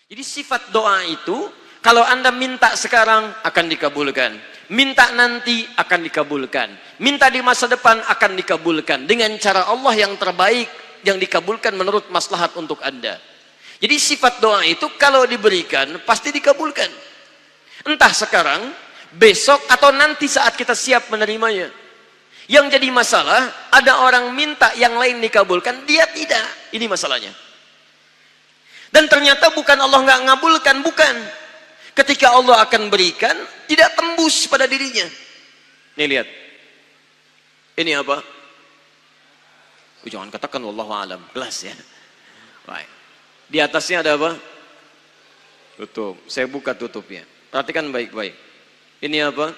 Jadi sifat doa itu, kalau Anda minta sekarang akan dikabulkan, minta nanti akan dikabulkan, minta di masa depan akan dikabulkan dengan cara Allah yang terbaik, yang dikabulkan menurut maslahat untuk Anda. Jadi sifat doa itu kalau diberikan pasti dikabulkan, entah sekarang, besok, atau nanti saat kita siap menerimanya. Yang jadi masalah, ada orang minta yang lain dikabulkan, dia tidak. Ini masalahnya. Dan ternyata bukan Allah nggak ngabulkan, bukan. Ketika Allah akan berikan, tidak tembus pada dirinya. Nih lihat. Ini apa? Jangan katakan wallahu alam, gelas ya. Baik. Di atasnya ada apa? Tutup. Saya buka tutupnya. Perhatikan baik-baik. Ini apa?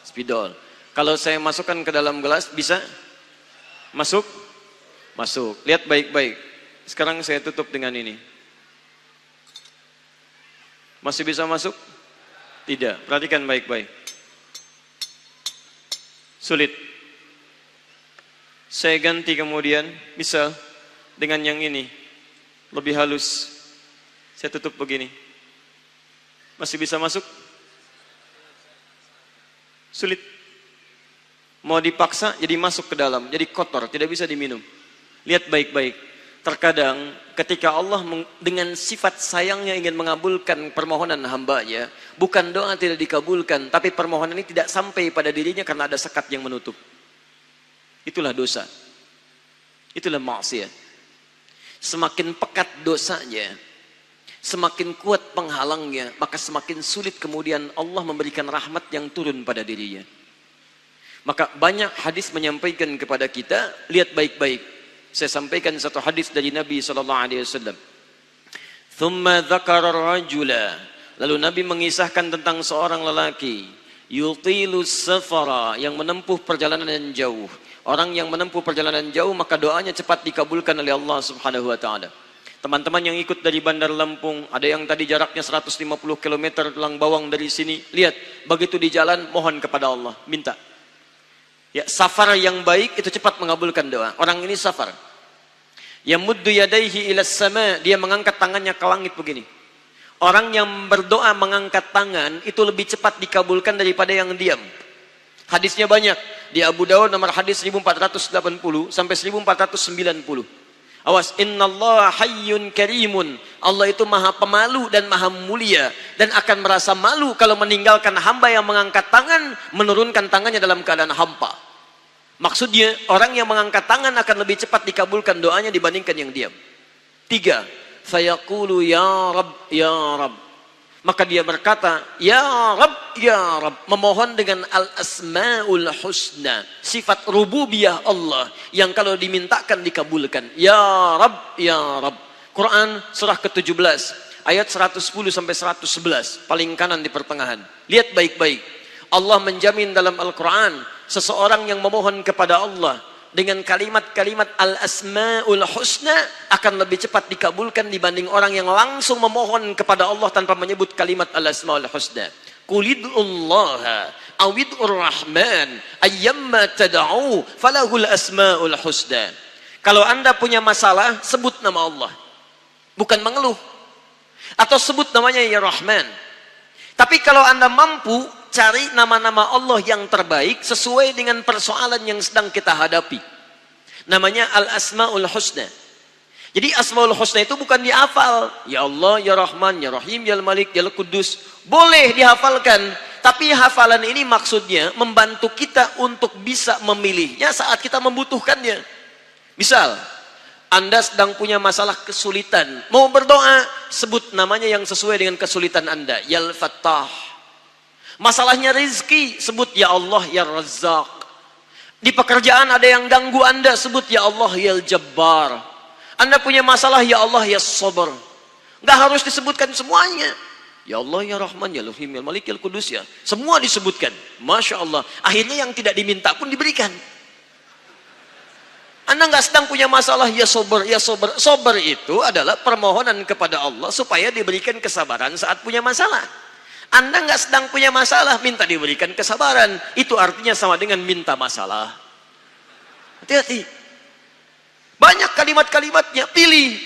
Spidol. Kalau saya masukkan ke dalam gelas, bisa? Masuk? Masuk. Lihat baik-baik. Sekarang saya tutup dengan ini. Masih bisa masuk? Tidak. Perhatikan baik-baik. Sulit. Saya ganti kemudian, bisa dengan yang ini. Lebih halus. Saya tutup begini. Masih bisa masuk? Sulit. Mau dipaksa jadi masuk ke dalam, jadi kotor, tidak bisa diminum. Lihat baik-baik. Terkadang ketika Allah dengan sifat sayangnya ingin mengabulkan permohonan hambanya, bukan doa tidak dikabulkan, tapi permohonan ini tidak sampai pada dirinya karena ada sekat yang menutup. Itulah dosa. Itulah maksiat. Semakin pekat dosanya, semakin kuat penghalangnya, maka semakin sulit kemudian Allah memberikan rahmat yang turun pada dirinya. Maka banyak hadis menyampaikan kepada kita, lihat baik-baik. Saya sampaikan satu hadis dari Nabi SAW. Thumma dzakara rajula. Lalu Nabi mengisahkan tentang seorang lelaki. Yutilu safara, yang menempuh perjalanan yang jauh. Orang yang menempuh perjalanan jauh, maka doanya cepat dikabulkan oleh Allah Subhanahu wa ta'ala. Teman-teman yang ikut dari Bandar Lampung, ada yang tadi jaraknya 150 km Tulang Bawang dari sini. Lihat, begitu di jalan, mohon kepada Allah, minta. Ya, safar yang baik itu cepat mengabulkan doa. Orang ini safar. Yamuddu yadaihi ilas sama, dia mengangkat tangannya ke langit begini. Orang yang berdoa mengangkat tangan itu lebih cepat dikabulkan daripada yang diam. Hadisnya banyak. Di Abu Dawud nomor hadis 1480 sampai 1490. Awas, innallaha hayyun karimun. Allah itu maha pemalu dan maha mulia, dan akan merasa malu kalau meninggalkan hamba yang mengangkat tangan, menurunkan tangannya dalam keadaan hampa. Maksudnya, orang yang mengangkat tangan akan lebih cepat dikabulkan doanya dibandingkan yang diam. 3. Fayaqulu ya Rabb, ya Rabb. Maka dia berkata, ya Rabb, ya Rabb. Memohon dengan al-asma'ul husna. Sifat rububiyah Allah yang kalau dimintakan dikabulkan. Ya Rabb, ya Rabb. Quran surah ke-17 ayat 110 sampai 111, paling kanan di pertengahan. Lihat baik-baik. Allah menjamin dalam Al-Quran, seseorang yang memohon kepada Allah dengan kalimat-kalimat al-asma'ul husna akan lebih cepat dikabulkan dibanding orang yang langsung memohon kepada Allah tanpa menyebut kalimat al-asma'ul husna. Qulid'ullaha awid'ur rahman ayyamma tada'u falahul asma'ul husna. Kalau Anda punya masalah, sebut nama Allah, bukan mengeluh. Atau sebut namanya ya Rahman. Tapi kalau Anda mampu, cari nama-nama Allah yang terbaik sesuai dengan persoalan yang sedang kita hadapi. Namanya Al-Asma'ul Husna. Jadi Asma'ul Husna itu bukan dihafal. Ya Allah, Ya Rahman, Ya Rahim, Ya Malik, Ya Qudus. Boleh dihafalkan. Tapi hafalan ini maksudnya membantu kita untuk bisa memilihnya saat kita membutuhkannya. Misal, Anda sedang punya masalah kesulitan. Mau berdoa, sebut namanya yang sesuai dengan kesulitan Anda. Ya Al-Fattah. Masalahnya rezeki, sebut ya Allah ya Razzaq. Di pekerjaan ada yang ganggu Anda, sebut ya Allah ya Jabbar. Anda punya masalah, ya Allah ya Sabar. Nggak harus disebutkan semuanya. Ya Allah ya Rahman ya Rahim ya Malik ya Qudus ya. Semua disebutkan. Masya Allah. Akhirnya yang tidak diminta pun diberikan. Anda nggak sedang punya masalah, ya Sabar ya Sabar. Sabar itu adalah permohonan kepada Allah supaya diberikan kesabaran saat punya masalah. Anda nggak sedang punya masalah, minta diberikan kesabaran. Itu artinya sama dengan minta masalah. Hati-hati. Banyak kalimat-kalimatnya, pilih.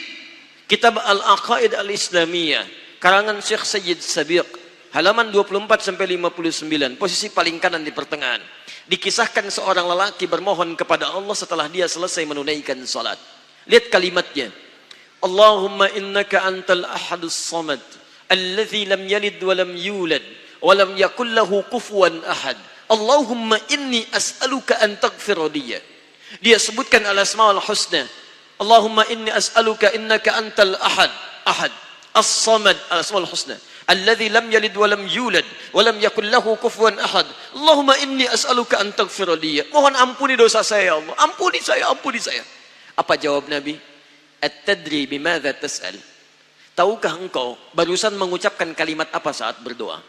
Kitab Al-Aqaid Al-Islamiyah, karangan Syekh Sayyid Sabiq, halaman 24 sampai 59, posisi paling kanan di pertengahan. Dikisahkan seorang lelaki bermohon kepada Allah setelah dia selesai menunaikan salat. Lihat kalimatnya. Allahumma innaka antal ahadus samad, alladzi lam yalid wa lam yulad, wa lam yakul lahu kufuwan ahad. Allahumma inni as'aluka an taghfira liya. Dia sebutkan al-asmaul husna. Allahumma inni as'aluka innaka antal ahad, as-samad, al-asmaul husna. Alladzi lam yalid wa lam yulad wa lam yakul lahu kufuwan ahad. Allahumma inni as'aluka an taghfira liya. Mohon ampuni dosa saya ya Allah. Ampuni saya, ampuni saya. Apa jawab Nabi? At-tadri bimadza tas'al? Tahukah engkau barusan mengucapkan kalimat apa saat berdoa?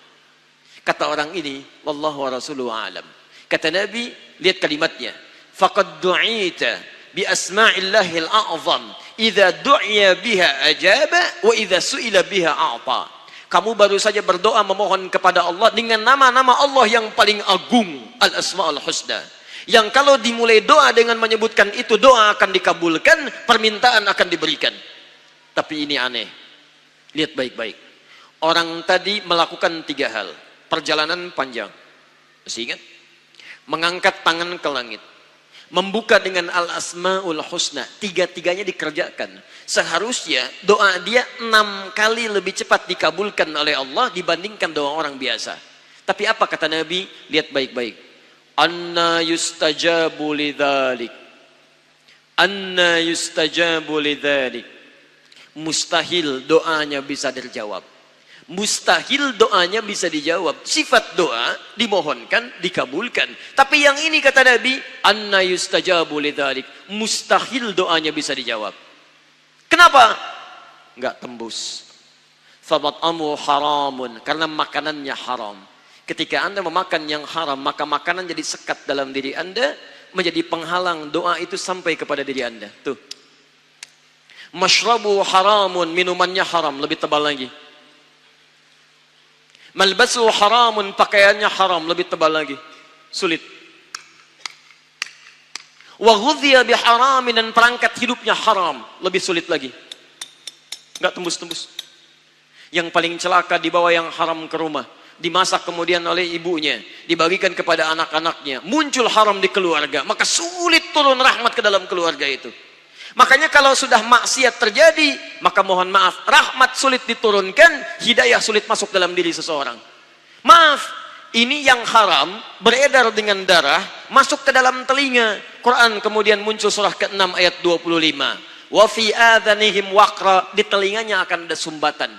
Kata orang ini, wallahu wa rasuluhu a'lam. Kata Nabi, lihat kalimatnya. Faqad du'ita bi asma'illahil a'zam. Idza du'iya biha ajaba wa idza su'ila biha a'ta. Kamu baru saja berdoa memohon kepada Allah dengan nama-nama Allah yang paling agung, al-asma'ul husna. Yang kalau dimulai doa dengan menyebutkan itu, doa akan dikabulkan, permintaan akan diberikan. Tapi ini aneh. Lihat baik-baik. Orang tadi melakukan 3 hal. Perjalanan panjang. Masih ingat? Mengangkat tangan ke langit. Membuka dengan al-asma'ul husna. 3-tiganya dikerjakan. Seharusnya doa dia 6 kali lebih cepat dikabulkan oleh Allah dibandingkan doa orang biasa. Tapi apa kata Nabi? Lihat baik-baik. Anna yustajabu lidzalik. Anna yustajabu lidzalik. Mustahil doanya bisa dijawab. Mustahil doanya bisa dijawab. Sifat doa dimohonkan, dikabulkan. Tapi yang ini kata Nabi, anna yustajabu lidzalik. Mustahil doanya bisa dijawab. Kenapa? Enggak tembus. Famat'amu haramun, karena makanannya haram. Ketika Anda memakan yang haram, maka makanan jadi sekat dalam diri Anda, menjadi penghalang doa itu sampai kepada diri Anda. Tuh. Mashrabu haramun, minumannya haram, lebih tebal lagi. Malbasu haramun, pakaiannya haram, lebih tebal lagi. Sulit. Wa ghudhiya biharamin, dan perangkat hidupnya haram, lebih sulit lagi. Enggak tembus-tembus. Yang paling celaka dibawa yang haram ke rumah, dimasak kemudian oleh ibunya, dibagikan kepada anak-anaknya, muncul haram di keluarga, maka sulit turun rahmat ke dalam keluarga itu. Makanya kalau sudah maksiat terjadi, maka mohon maaf, rahmat sulit diturunkan, hidayah sulit masuk dalam diri seseorang. Maaf, ini yang haram beredar dengan darah, masuk ke dalam telinga. Quran kemudian muncul surah ke-6 ayat 25. Wa fi adhanihim waqra, di telinganya akan ada sumbatan.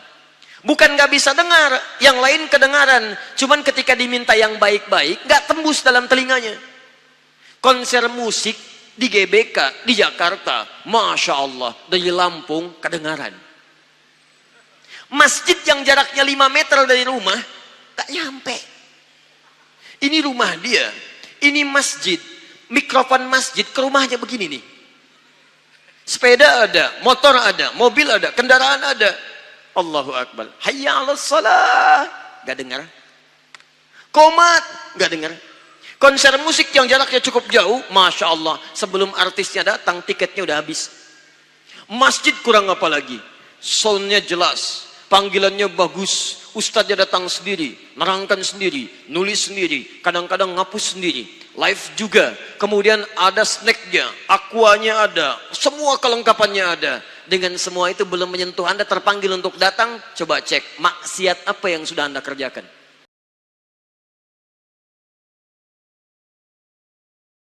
Bukan nggak bisa dengar, yang lain kedengaran. Cuman ketika diminta yang baik-baik, nggak tembus dalam telinganya. Konser musik di GBK, di Jakarta, Masya Allah, dari Lampung, kedengaran. Masjid yang jaraknya 5 meter dari rumah, tak nyampe. Ini rumah dia, ini masjid, mikrofon masjid ke rumahnya begini nih. Sepeda ada, motor ada, mobil ada, kendaraan ada. Allahu Akbar. Hayya 'alas shalah. Gak dengar. Qomat. Gak dengar. Konser musik yang jaraknya cukup jauh. Masya Allah. Sebelum artisnya datang, tiketnya udah habis. Masjid kurang apa lagi. Soundnya jelas. Panggilannya bagus. Ustadznya datang sendiri. Nerangkan sendiri. Nulis sendiri. Kadang-kadang ngapus sendiri. Live juga. Kemudian ada snacknya. Aquanya ada. Semua kelengkapannya ada. Dengan semua itu belum menyentuh Anda terpanggil untuk datang, coba cek maksiat apa yang sudah Anda kerjakan.